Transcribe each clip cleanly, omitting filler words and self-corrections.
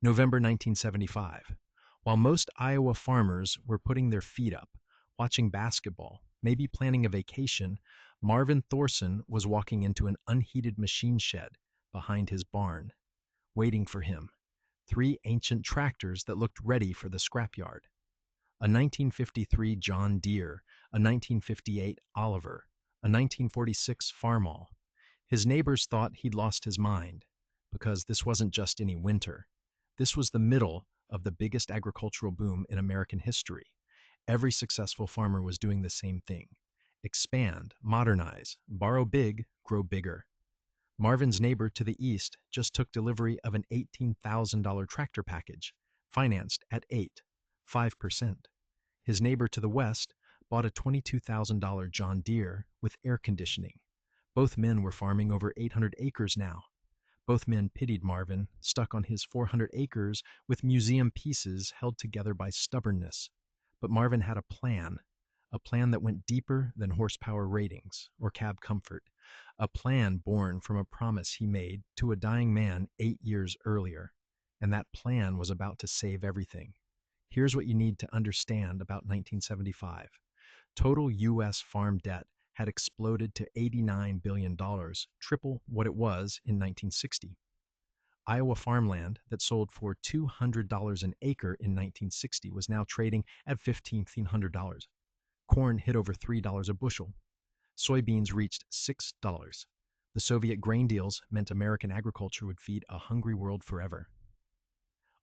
November 1975. While most Iowa farmers were putting their feet up, watching basketball, maybe planning a vacation, Marvin Thorson was walking into an unheated machine shed behind his barn, waiting for him. Three ancient tractors that looked ready for the scrapyard. A 1953 John Deere, a 1958 Oliver, a 1946 Farmall. His neighbors thought he'd lost his mind, because this wasn't just any winter. This was the middle of the biggest agricultural boom in American history. Every successful farmer was doing the same thing: expand, modernize, borrow big, grow bigger. Marvin's neighbor to the east just took delivery of an $18,000 tractor package, financed at 5%. His neighbor to the west bought a $22,000 John Deere with air conditioning. Both men were farming over 800 acres now. Both men pitied Marvin, stuck on his 400 acres with museum pieces held together by stubbornness. But Marvin had a plan that went deeper than horsepower ratings or cab comfort, a plan born from a promise he made to a dying man 8 years earlier. And that plan was about to save everything. Here's what you need to understand about 1975. Total U.S. farm debt had exploded to $89 billion, triple what it was in 1960. Iowa farmland that sold for $200 an acre in 1960 was now trading at $1,500. Corn hit over $3 a bushel. Soybeans reached $6. The Soviet grain deals meant American agriculture would feed a hungry world forever.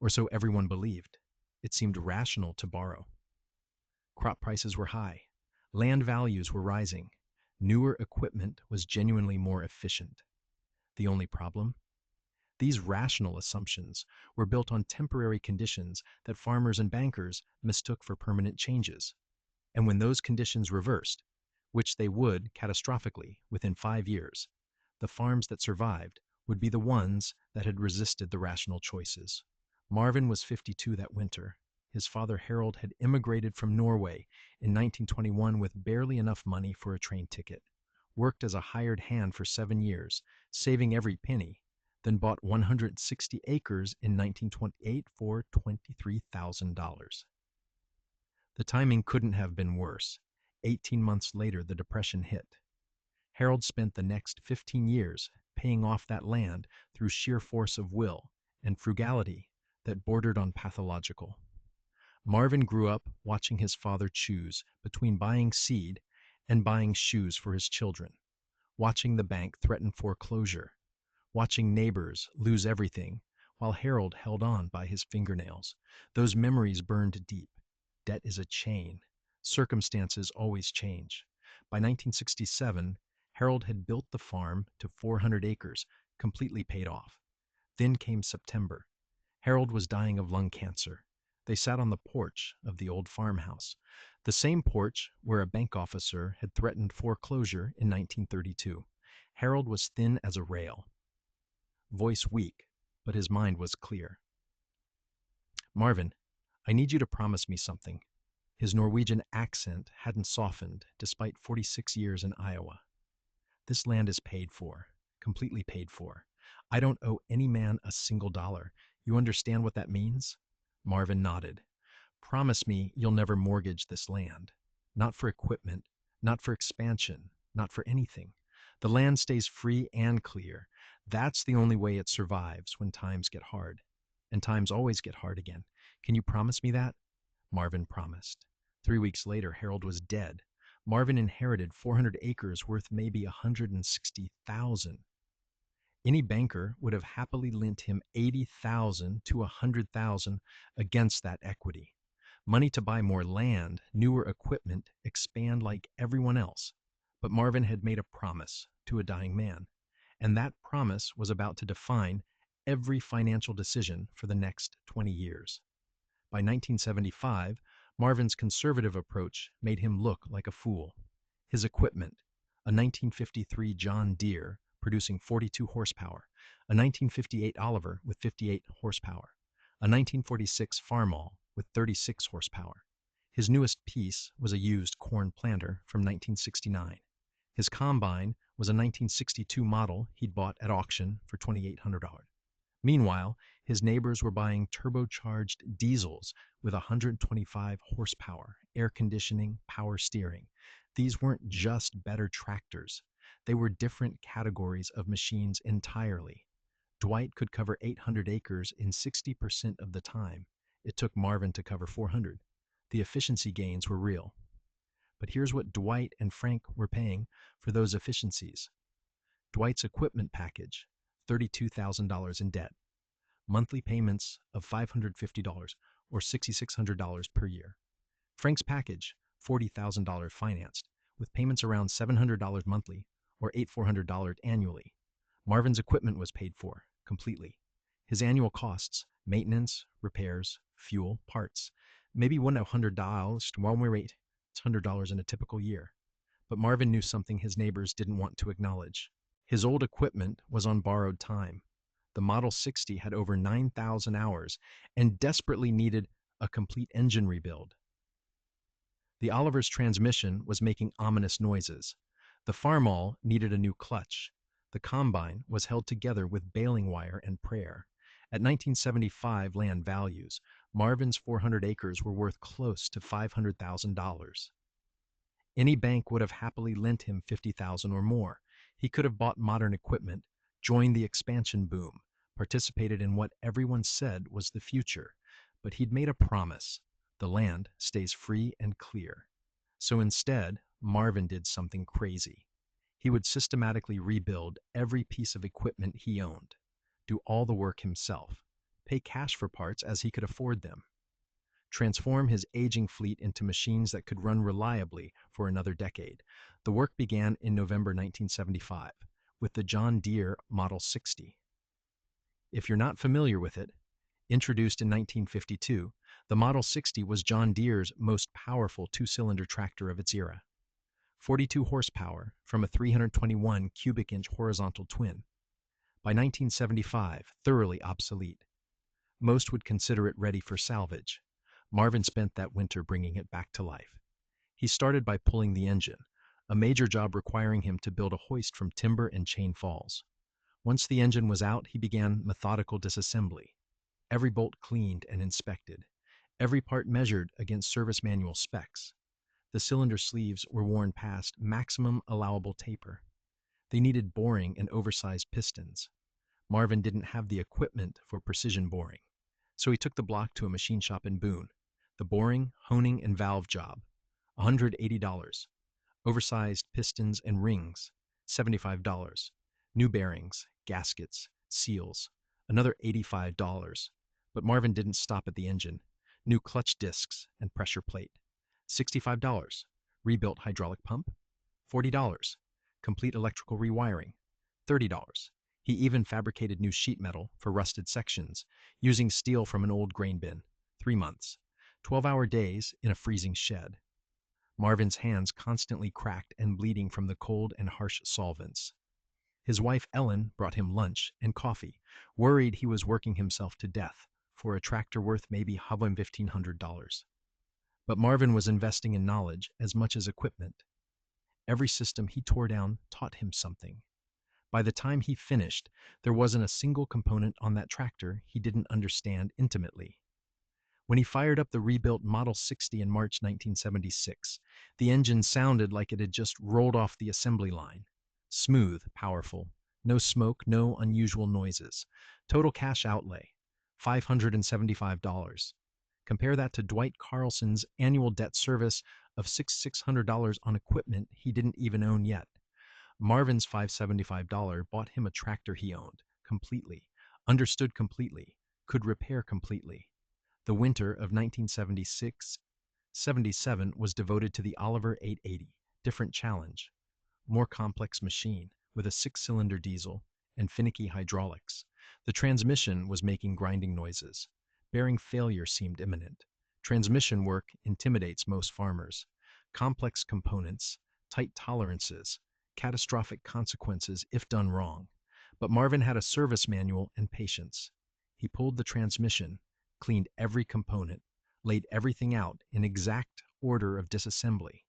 Or so everyone believed. It seemed rational to borrow. Crop prices were high. Land values were rising. Newer equipment was genuinely more efficient. The only problem? These rational assumptions were built on temporary conditions that farmers and bankers mistook for permanent changes. And when those conditions reversed, which they would catastrophically within 5 years, the farms that survived would be the ones that had resisted the rational choices. Marvin was 52 that winter. His father Harold had immigrated from Norway in 1921 with barely enough money for a train ticket, worked as a hired hand for 7 years, saving every penny, then bought 160 acres in 1928 for $23,000. The timing couldn't have been worse. 18 months later, the Depression hit. Harold spent the next 15 years paying off that land through sheer force of will and frugality that bordered on pathological. Marvin grew up watching his father choose between buying seed and buying shoes for his children, watching the bank threaten foreclosure, watching neighbors lose everything while Harold held on by his fingernails. Those memories burned deep. Debt is a chain. Circumstances always change. By 1967, Harold had built the farm to 400 acres, completely paid off. Then came September. Harold was dying of lung cancer. They sat on the porch of the old farmhouse, the same porch where a bank officer had threatened foreclosure in 1932. Harold was thin as a rail, voice weak, but his mind was clear. "Marvin, I need you to promise me something." His Norwegian accent hadn't softened despite 46 years in Iowa. "This land is paid for, completely paid for. I don't owe any man a single dollar. You understand what that means?" Marvin nodded. "Promise me you'll never mortgage this land. Not for equipment, not for expansion, not for anything. The land stays free and clear. That's the only way it survives when times get hard. And times always get hard again. Can you promise me that?" Marvin promised. 3 weeks later, Harold was dead. Marvin inherited 400 acres worth maybe 160,000. Any banker would have happily lent him 80,000 to 100,000 against that equity. Money to buy more land, newer equipment, expand like everyone else. But Marvin had made a promise to a dying man, and that promise was about to define every financial decision for the next 20 years. By 1975, Marvin's conservative approach made him look like a fool. His equipment, a 1953 John Deere producing 42 horsepower, a 1958 Oliver with 58 horsepower, a 1946 Farmall with 36 horsepower. His newest piece was a used corn planter from 1969. His combine was a 1962 model he'd bought at auction for $2,800. Meanwhile, his neighbors were buying turbocharged diesels with 125 horsepower, air conditioning, power steering. These weren't just better tractors, they were different categories of machines entirely. Dwight could cover 800 acres in 60% of the time. It took Marvin to cover 400. The efficiency gains were real. But here's what Dwight and Frank were paying for those efficiencies. Dwight's equipment package, $32,000 in debt, monthly payments of $550 or $6,600 per year. Frank's package, $40,000 financed, with payments around $700 monthly or $8,400 annually. Marvin's equipment was paid for completely. His annual costs, maintenance, repairs, fuel, parts, maybe $100 while we rate, it's $100 in a typical year. But Marvin knew something his neighbors didn't want to acknowledge. His old equipment was on borrowed time. The Model 60 had over 9,000 hours and desperately needed a complete engine rebuild. The Oliver's transmission was making ominous noises. The Farmall needed a new clutch. The combine was held together with baling wire and prayer. At 1975 land values, Marvin's 400 acres were worth close to $500,000. Any bank would have happily lent him $50,000 or more. He could have bought modern equipment, joined the expansion boom, participated in what everyone said was the future. But he'd made a promise. The land stays free and clear. So instead, Marvin did something crazy. He would systematically rebuild every piece of equipment he owned, do all the work himself, pay cash for parts as he could afford them, transform his aging fleet into machines that could run reliably for another decade. The work began in November 1975 with the John Deere Model 60. If you're not familiar with it, introduced in 1952, the Model 60 was John Deere's most powerful two-cylinder tractor of its era. 42 horsepower from a 321 cubic inch horizontal twin. By 1975, thoroughly obsolete. Most would consider it ready for salvage. Marvin spent that winter bringing it back to life. He started by pulling the engine, a major job requiring him to build a hoist from timber and chain falls. Once the engine was out, he began methodical disassembly. Every bolt cleaned and inspected. Every part measured against service manual specs. The cylinder sleeves were worn past maximum allowable taper. They needed boring and oversized pistons. Marvin didn't have the equipment for precision boring, so he took the block to a machine shop in Boone. The boring, honing, and valve job, $180. Oversized pistons and rings, $75. New bearings, gaskets, seals, another $85. But Marvin didn't stop at the engine. New clutch discs and pressure plate, $65. Rebuilt hydraulic pump, $40. Complete electrical rewiring, $30. He even fabricated new sheet metal for rusted sections, using steel from an old grain bin, 3 months. 12-hour days in a freezing shed. Marvin's hands constantly cracked and bleeding from the cold and harsh solvents. His wife Ellen brought him lunch and coffee, worried he was working himself to death for a tractor worth maybe $1,500. But Marvin was investing in knowledge as much as equipment. Every system he tore down taught him something. By the time he finished, there wasn't a single component on that tractor he didn't understand intimately. When he fired up the rebuilt Model 60 in March 1976, the engine sounded like it had just rolled off the assembly line. Smooth, powerful, no smoke, no unusual noises. Total cash outlay, $575. Compare that to Dwight Carlson's annual debt service of $600 on equipment he didn't even own yet. Marvin's $575 bought him a tractor he owned, completely, understood completely, could repair completely. The winter of 1976-77 was devoted to the Oliver 880, different challenge. More complex machine, with a 6-cylinder diesel and finicky hydraulics. The transmission was making grinding noises. Bearing failure seemed imminent. Transmission work intimidates most farmers. Complex components, tight tolerances, catastrophic consequences if done wrong. But Marvin had a service manual and patience. He pulled the transmission, cleaned every component, laid everything out in exact order of disassembly.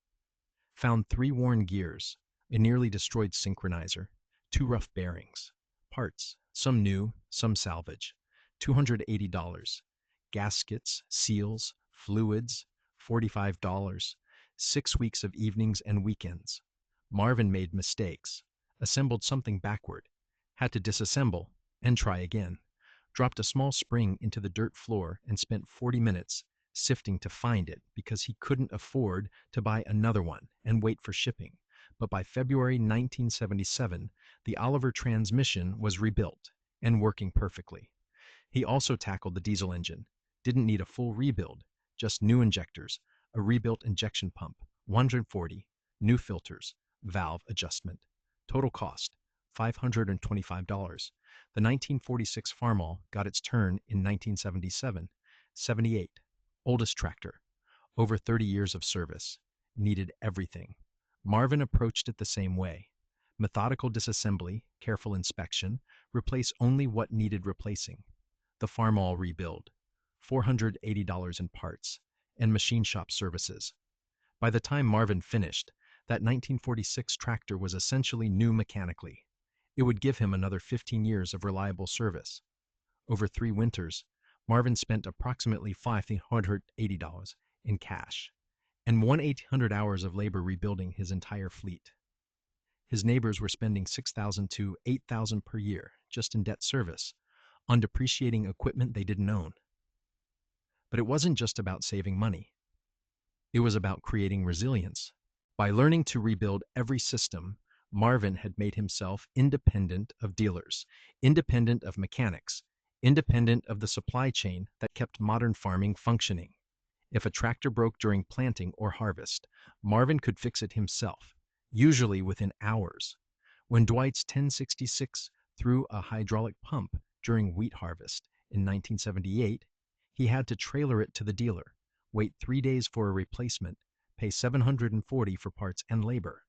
Found 3 worn gears, a nearly destroyed synchronizer, 2 rough bearings. parts, some new, some salvage. $280. Gaskets, seals, fluids, $45. 6 weeks of evenings and weekends. Marvin made mistakes, assembled something backward, had to disassemble and try again, dropped a small spring into the dirt floor and spent 40 minutes sifting to find it because he couldn't afford to buy another one and wait for shipping. But by February 1977, the Oliver transmission was rebuilt and working perfectly. He also tackled the diesel engine. Didn't need a full rebuild, just new injectors, a rebuilt injection pump, 140, new filters, valve adjustment. Total cost, $525. The 1946 Farmall got its turn in 1977. 78. Oldest tractor. Over 30 years of service. Needed everything. Marvin approached it the same way. Methodical disassembly, careful inspection, replace only what needed replacing. The Farmall rebuild. $480 in parts and machine shop services. By the time Marvin finished, that 1946 tractor was essentially new mechanically. It would give him another 15 years of reliable service. Over 3 winters, Marvin spent approximately $580 in cash and 1,800 hours of labor rebuilding his entire fleet. His neighbors were spending $6,000 to $8,000 per year just in debt service on depreciating equipment they didn't own. But it wasn't just about saving money. It was about creating resilience. By learning to rebuild every system, Marvin had made himself independent of dealers, independent of mechanics, independent of the supply chain that kept modern farming functioning. If a tractor broke during planting or harvest, Marvin could fix it himself, usually within hours. When Dwight's 1066 threw a hydraulic pump during wheat harvest in 1978, he had to trailer it to the dealer, wait 3 days for a replacement, pay $740 for parts and labor.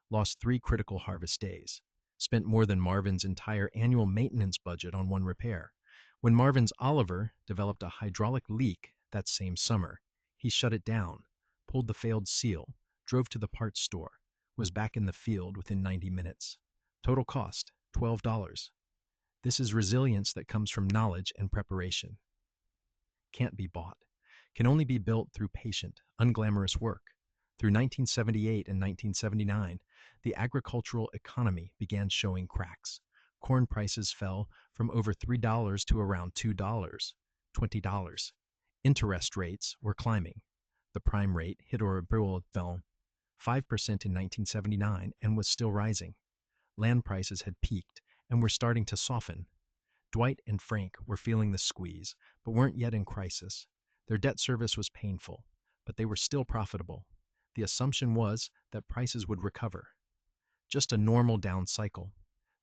Lost 3 critical harvest days. Spent more than Marvin's entire annual maintenance budget on one repair. When Marvin's Oliver developed a hydraulic leak that same summer, he shut it down, pulled the failed seal, drove to the parts store, was back in the field within 90 minutes. Total cost, $12. This is resilience that comes from knowledge and preparation. Can't be bought. Can only be built through patient, unglamorous work. Through 1978 and 1979, the agricultural economy began showing cracks. Corn prices fell from over $3 to around $2, $20. Interest rates were climbing. The prime rate hit or fell 5% in 1979 and was still rising. Land prices had peaked and were starting to soften. Dwight and Frank were feeling the squeeze, but weren't yet in crisis. Their debt service was painful, but they were still profitable. The assumption was that prices would recover. Just a normal down cycle.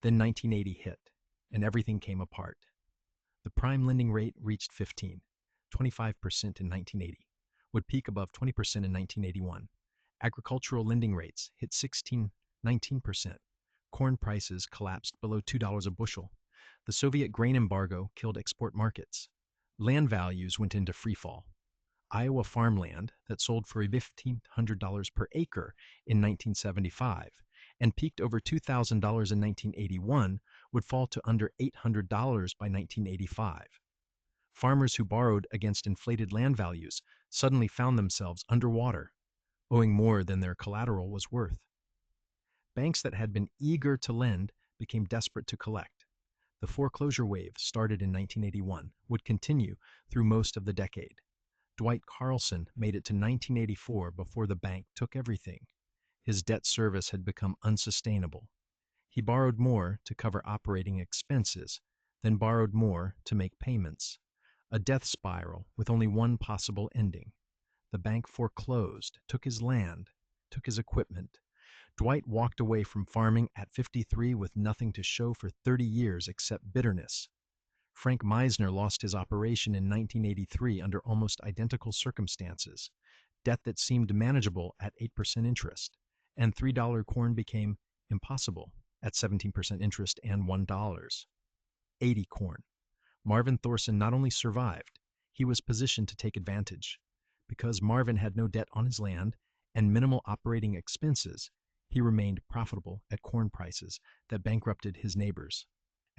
Then 1980 hit, and everything came apart. The prime lending rate reached 25% in 1980, would peak above 20% in 1981. Agricultural lending rates hit 19%. Corn prices collapsed below $2 a bushel. The Soviet grain embargo killed export markets. Land values went into freefall. Iowa farmland that sold for $1,500 per acre in 1975 and peaked over $2,000 in 1981 would fall to under $800 by 1985. Farmers who borrowed against inflated land values suddenly found themselves underwater, owing more than their collateral was worth. Banks that had been eager to lend became desperate to collect. The foreclosure wave, started in 1981, would continue through most of the decade. Dwight Carlson made it to 1984 before the bank took everything. His debt service had become unsustainable. He borrowed more to cover operating expenses, then borrowed more to make payments. A death spiral with only one possible ending. The bank foreclosed, took his land, took his equipment. Dwight walked away from farming at 53 with nothing to show for 30 years except bitterness. Frank Meisner lost his operation in 1983 under almost identical circumstances. Debt that seemed manageable at 8% interest, and $3 corn became impossible at 17% interest and $1. 80 corn. Marvin Thorson not only survived, he was positioned to take advantage. Because Marvin had no debt on his land and minimal operating expenses, he remained profitable at corn prices that bankrupted his neighbors.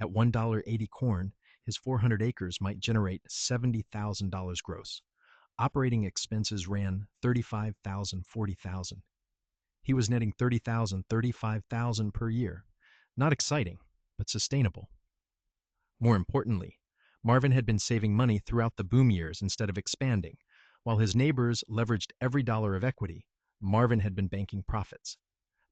At $1.80 corn, his 400 acres might generate $70,000 gross. Operating expenses ran 35,000, 40,000. He was netting 30,000, 35,000 per year. Not exciting, but sustainable. More importantly, Marvin had been saving money throughout the boom years instead of expanding. While his neighbors leveraged every dollar of equity, Marvin had been banking profits.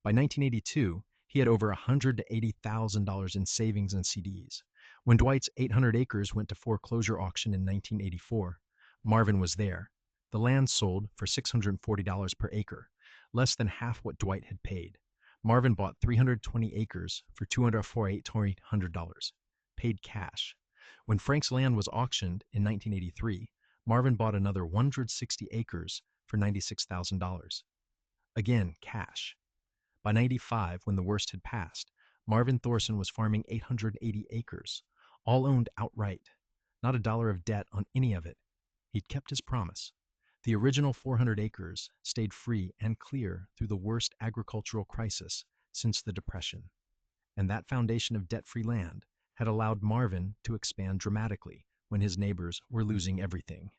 By 1982, he had over $180,000 in savings and CDs. When Dwight's 800 acres went to foreclosure auction in 1984, Marvin was there. The land sold for $640 per acre, less than half what Dwight had paid. Marvin bought 320 acres for $248,800, paid cash. When Frank's land was auctioned in 1983, Marvin bought another 160 acres for $96,000. Again, cash. By 95, when the worst had passed, Marvin Thorson was farming 880 acres, all owned outright. Not a dollar of debt on any of it. He'd kept his promise. The original 400 acres stayed free and clear through the worst agricultural crisis since the Depression. And that foundation of debt-free land had allowed Marvin to expand dramatically when his neighbors were losing everything.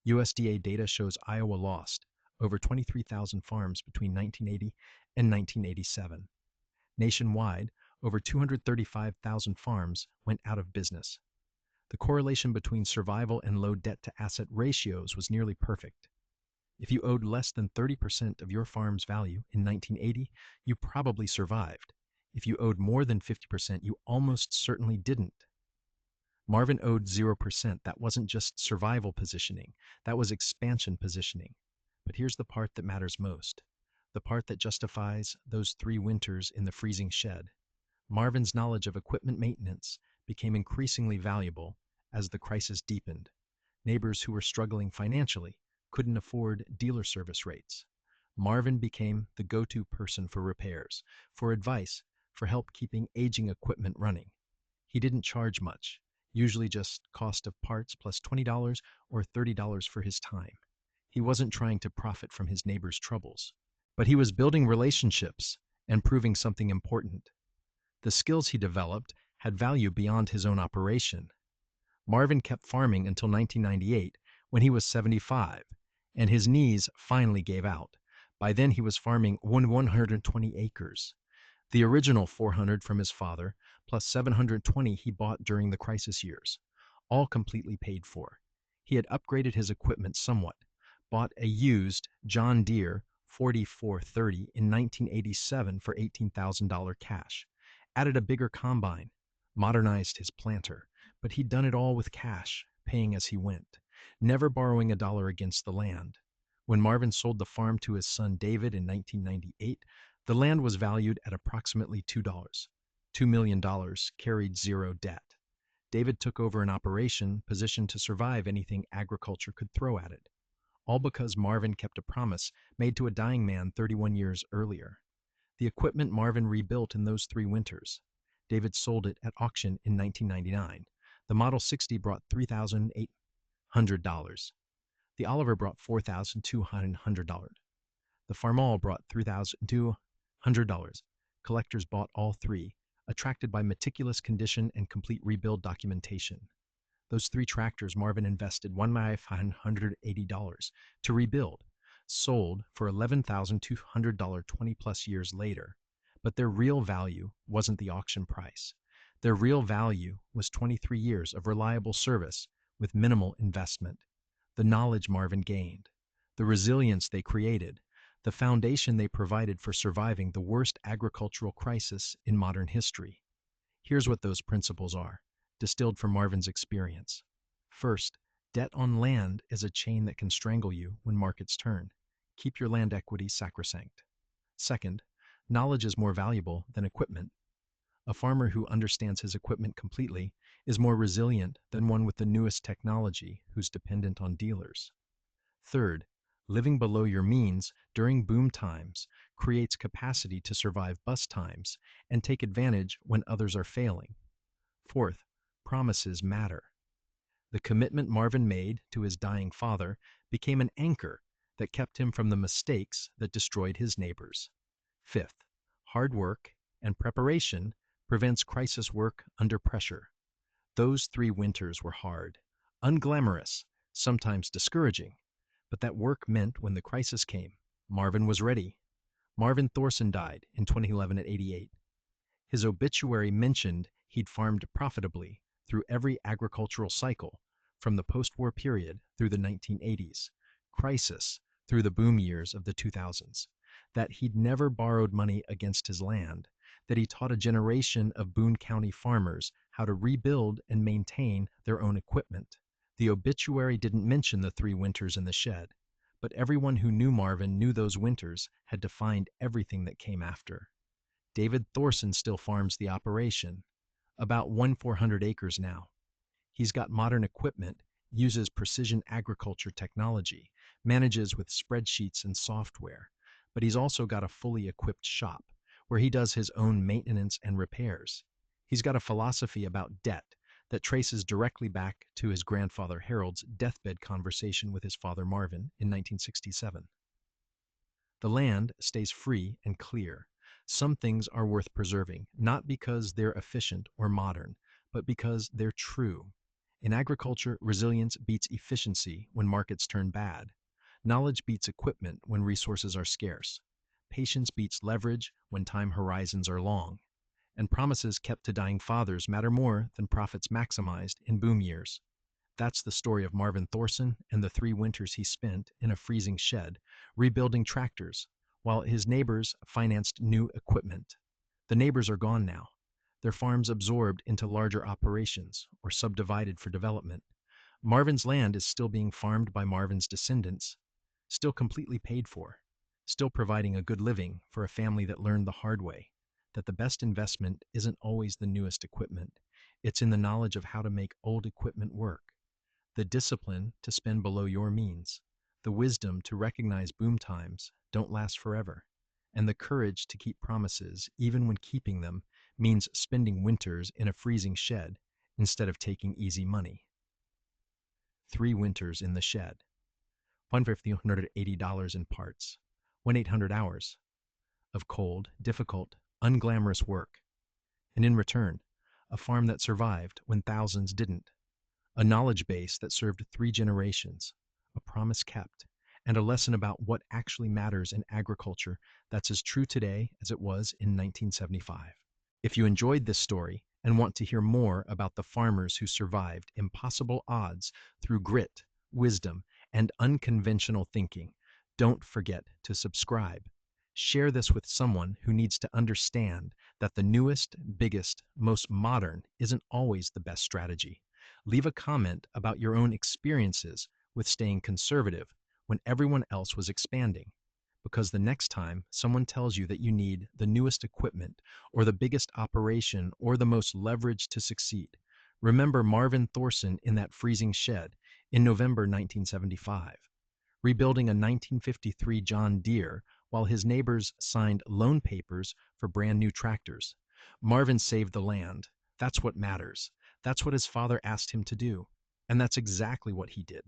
USDA data shows Iowa lost over 23,000 farms between 1980 and 1987. Nationwide, over 235,000 farms went out of business. The correlation between survival and low debt-to-asset ratios was nearly perfect. If you owed less than 30% of your farm's value in 1980, you probably survived. If you owed more than 50%, you almost certainly didn't. Marvin owed 0%. That wasn't just survival positioning, that was expansion positioning. But here's the part that matters most, the part that justifies those 3 winters in the freezing shed. Marvin's knowledge of equipment maintenance became increasingly valuable as the crisis deepened. Neighbors who were struggling financially couldn't afford dealer service rates. Marvin became the go-to person for repairs, for advice, for help keeping aging equipment running. He didn't charge much, usually just cost of parts plus $20 or $30 for his time. He wasn't trying to profit from his neighbors' troubles, but he was building relationships and proving something important. The skills he developed had value beyond his own operation. Marvin kept farming until 1998, when he was 75, and his knees finally gave out. By then he was farming 120 acres. The original 400 from his father, plus 720 he bought during the crisis years, all completely paid for. He had upgraded his equipment somewhat, bought a used John Deere 4430 in 1987 for $18,000 cash, added a bigger combine, modernized his planter, but he'd done it all with cash, paying as he went, never borrowing a dollar against the land. When Marvin sold the farm to his son David in 1998, the land was valued at approximately $2. $2 million carried zero debt. David took over an operation positioned to survive anything agriculture could throw at it, all because Marvin kept a promise made to a dying man 31 years earlier. The equipment Marvin rebuilt in those 3 winters. David sold it at auction in 1999. The Model 60 brought $3,800. The Oliver brought $4,200. The Farmall brought $3,200. Collectors bought all 3, attracted by meticulous condition and complete rebuild documentation. Those 3 tractors Marvin invested $1,580 to rebuild, sold for $11,200 20-plus years later. But their real value wasn't the auction price. Their real value was 23 years of reliable service with minimal investment. The knowledge Marvin gained, the resilience they created, the foundation they provided for surviving the worst agricultural crisis in modern history. Here's what those principles are, distilled from Marvin's experience. First, debt on land is a chain that can strangle you when markets turn. Keep your land equity sacrosanct. Second, knowledge is more valuable than equipment. A farmer who understands his equipment completely is more resilient than one with the newest technology who's dependent on dealers. Third, living below your means during boom times creates capacity to survive bust times and take advantage when others are failing. Fourth, promises matter. The commitment Marvin made to his dying father became an anchor that kept him from the mistakes that destroyed his neighbors. Fifth, hard work and preparation prevents crisis work under pressure. Those 3 winters were hard, unglamorous, sometimes discouraging, but that work meant when the crisis came, Marvin was ready. Marvin Thorson died in 2011 at 88. His obituary mentioned he'd farmed profitably through every agricultural cycle, from the post-war period through the 1980s, crisis through the boom years of the 2000s, that he'd never borrowed money against his land, that he taught a generation of Boone County farmers how to rebuild and maintain their own equipment. The obituary didn't mention the 3 winters in the shed, but everyone who knew Marvin knew those winters had defined everything that came after. David Thorson still farms the operation, about 1,400 acres now. He's got modern equipment, uses precision agriculture technology, manages with spreadsheets and software, but he's also got a fully equipped shop where he does his own maintenance and repairs. He's got a philosophy about debt that traces directly back to his grandfather Harold's deathbed conversation with his father Marvin in 1967. The land stays free and clear. Some things are worth preserving, not because they're efficient or modern, but because they're true. In agriculture, resilience beats efficiency when markets turn bad. Knowledge beats equipment when resources are scarce. Patience beats leverage when time horizons are long. And promises kept to dying fathers matter more than profits maximized in boom years. That's the story of Marvin Thorson and the 3 winters he spent in a freezing shed, rebuilding tractors, while his neighbors financed new equipment. The neighbors are gone now, their farms absorbed into larger operations or subdivided for development. Marvin's land is still being farmed by Marvin's descendants, still completely paid for, still providing a good living for a family that learned the hard way that the best investment isn't always the newest equipment. It's in the knowledge of how to make old equipment work, the discipline to spend below your means, the wisdom to recognize boom times don't last forever, and the courage to keep promises even when keeping them means spending winters in a freezing shed instead of taking easy money. 3 winters in the shed. $1,580 in parts. 1,800 hours of cold, difficult, unglamorous work. And in return, a farm that survived when thousands didn't. A knowledge base that served 3 generations, a promise kept, and a lesson about what actually matters in agriculture that's as true today as it was in 1975. If you enjoyed this story and want to hear more about the farmers who survived impossible odds through grit, wisdom, and unconventional thinking, don't forget to subscribe. Share this with someone who needs to understand that the newest, biggest, most modern isn't always the best strategy. Leave a comment about your own experiences with staying conservative when everyone else was expanding. Because the next time someone tells you that you need the newest equipment or the biggest operation or the most leverage to succeed, remember Marvin Thorson in that freezing shed in November 1975, rebuilding a 1953 John Deere while his neighbors signed loan papers for brand new tractors. Marvin saved the land. That's what matters. That's what his father asked him to do. And that's exactly what he did.